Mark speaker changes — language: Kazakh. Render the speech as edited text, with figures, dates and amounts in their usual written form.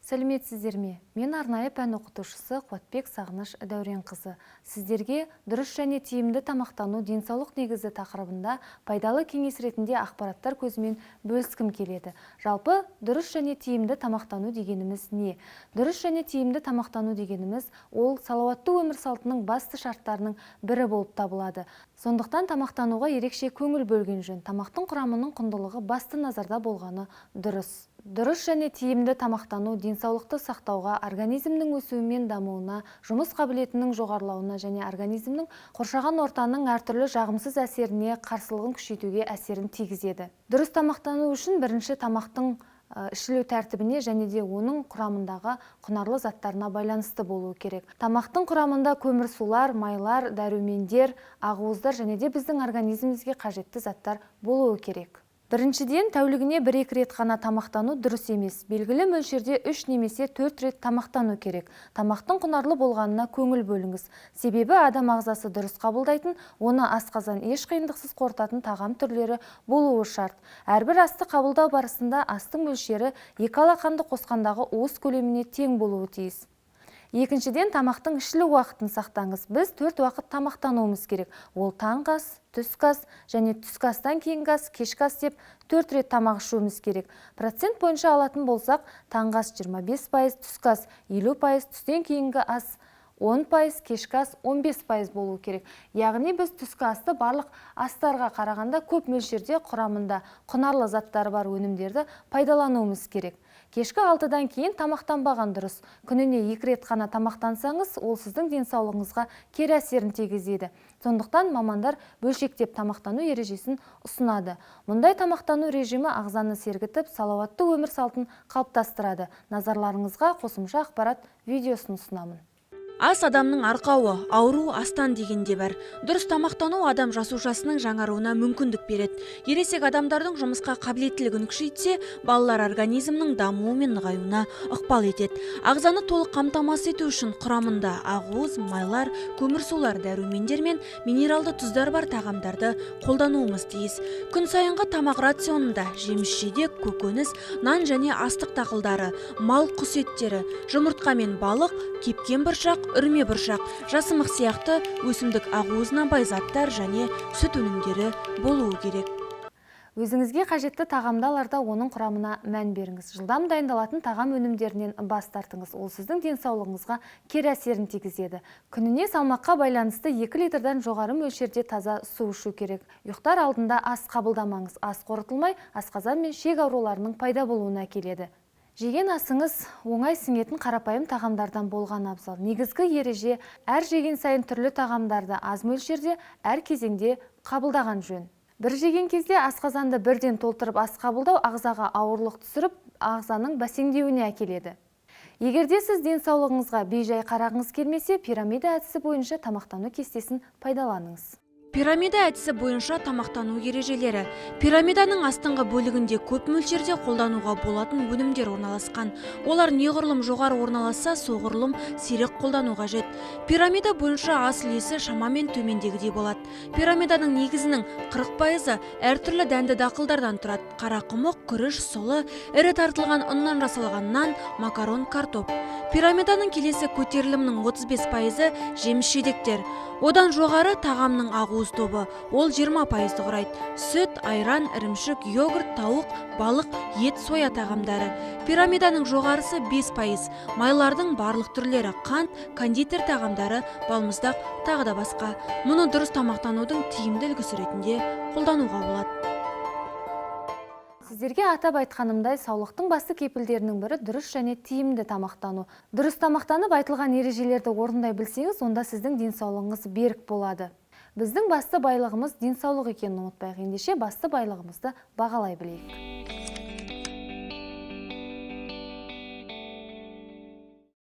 Speaker 1: Сәлеметсіздер ме? Мен арнайы пән оқытушысы Қуатбек Сағыныш Дәуренқызы. Сіздерге дұрыс және тиімді тамақтану денсаулық негізі тақырыбында пайдалы кеңес ретінде ақпараттар көзімен бөліскім келеді. Жалпы, дұрыс және тиімді тамақтану дегеніміз не? Дұрыс және тиімді тамақтану дегеніміз ол салауатты өмір салтының басты шарттарының бірі болып табылады. Сондықтан тамақтануға ерекше көңіл бөлген жөн. Тамақтың құрамының құндылығы басты назарда болғаны дұрыс. Дұрыс және тиімді тамақтану денсаулықты сақтауға, организмнің өсуі мен дамуына, жұмыс қабілетінің жоғарылауына және организмнің қоршаған ортаның әртүрлі жағымсыз әсеріне қарсылығын күшейтуге әсерін тигізеді. Дұрыс тамақтану үшін бірінші тамақтың ішілу тәртібіне және де оның құрамындағы құнарлы заттарына байланысты болуы керек. Тамақтың құрамында көмірсулар, майлар, дәрумендер, ақуыздар және де біздің организмімізге қажетті заттар болуы керек. Біріншіден, тәулігіне 1-2 рет қана тамақтану дұрыс емес. Белгілі мөлшерде 3 немесе 4 рет тамақтану керек. Тамақтың құнарлы болғанына көңіл бөліңіз. Себебі адам ағзасы дұрыс қабылдайтын, оны асқазан еш қиындықсыз қорытатын тағам түрлері болуы шарт. Әрбір асты қабылдау барысында астың мөлшері 2 алақанды қосқандағы уыс көлеміне тең болуы тиіс. Екіншіден, тамақтың ішілу уақытын сақтаңыз. Біз 4 уақыт тамақтануымыз керек. Ол таңғы ас, түскі ас және түскі астан кейінгі ас, кешкі ас деп 4 рет тамақ ішуіміз керек. Процент бойынша алатын болсақ, таңғы ас 25%, түскі ас 50%, түстен кейінгі ас 10%, кешкі ас 15% болуы керек. Яғни біз түскі асты барлық астарға қарағанда көп мөлшерде құрамында құнарлы заттары бар өнімдерді пайдалануымыз керек. Кешкі 6-дан кейін тамақтанбаған дұрыс. Күніне 2 рет қана тамақтансаңыз, ол сіздің денсаулығыңызға кері әсерін тигізеді. Сондықтан мамандар бөлшектеп тамақтану ережесін ұсынады. Мұндай тамақтану режимі ағзаны сергітіп, салауатты өмір салтын қалыптастырады. Назарларыңызға қосымша ақпарат видеосын ұсынамын.
Speaker 2: Ас адамның арқауы, ауру астан дегенде бар. Дұрыс тамақтану адам жасушасының жаңаруына мүмкіндік береді. Ересек адамдардың жұмысқа қабілеттілігін күшейтсе, балалар организмнің дамуы мен нығаюына ықпал етеді. Ағзаны толық қамтамасыз ету үшін құрамында ақуыз, майлар, көмірсулар, дәрумендер мен минералды тұздар бар тағамдарды қолдануымыз тиіс. Күн сайынғы тамақ рационында жеміс-жидек, көкөніс, нан және астық дақылдары, мал құс еттері, жұмыртқа мен балық, кепкен бұршақ, үрме бұршақ, жасымық сияқты өсімдік ақуызына бай заттар және сүт өнімдері болуы керек.
Speaker 1: Өзіңізге қажетті тағамдаларда оның құрамына мән беріңіз. Жылдам дайындалатын тағам өнімдерінен бас тартыңыз. Ол сіздің денсаулығыңызға кері әсерін тигізеді. Күніне салмаққа байланысты 2 литрден жоғары мөлшерде таза су ішу керек. Ұйықтар алдында ас қабылдамаңыз. Ас қорытылмай, асқазан мен ішек ауруларының пайда болуына әкеледі. Жеген асыңыз оңай сіңетін қарапайым тағамдардан болған абзал. Негізгі ереже әр жеген сайын түрлі тағамдарды аз мөлшерде әр кезеңде қабылдаған жөн. Бір жеген кезде асқазанды бірден толтырып ас қабылдау ағзаға ауырлық түсіріп, ағзаның бәсеңдеуіне әкеледі. Егерде сіз денсаулығыңызға бейжай қарағыңыз келмесе, пирамида әдісі бойынша тамақтану кестесін пайдаланыңыз.
Speaker 2: Пирамида әдісі бойынша тамақтану ережелері. Пирамиданың астыңғы бөлігінде көп мөлшерде қолдануға болатын өнімдер орналасқан. Олар неғұрлым жоғары орналасса, соғұрлым сирек қолдану қажет. Пирамида бойынша ас үлесі шамамен төмендегідей болады. Пирамиданың негізінің 40% әртүрлі дәнді дақылдардан тұрады. Қарақұмық, күріш, сұлы, ірі тартылған ұннан жасалған нан, макарон, картоп. Пирамиданың келесі көтерілімнің 35% жеміс-жидектер. Одан жоғары тағамның ақуыз тобы, ол 20% құрайды. Сүт, айран, ірімшік, йогурт, тауық, балық, ет, соя тағамдары. Пирамиданың жоғарысы 5%. Майлардың барлық түрлері, қант, кондитер тағамдары, балмұздақ, тағы да басқа. Мұны дұрыс тамақтанудың тиімді үлгісі ретінде қолдануға болады.
Speaker 1: Сіздерге атап айтқанымдай, саулықтың басты кепілдерінің бірі дұрыс және тиімді тамақтану. Дұрыс тамақтанып айтылған ережелерді орындай білсеңіз, онда сіздің денсаулығыңыз берік болады. Біздің басты байлығымыз денсаулық екенін ұмытпайық. Ендеше басты байлығымызды бағалай білейік.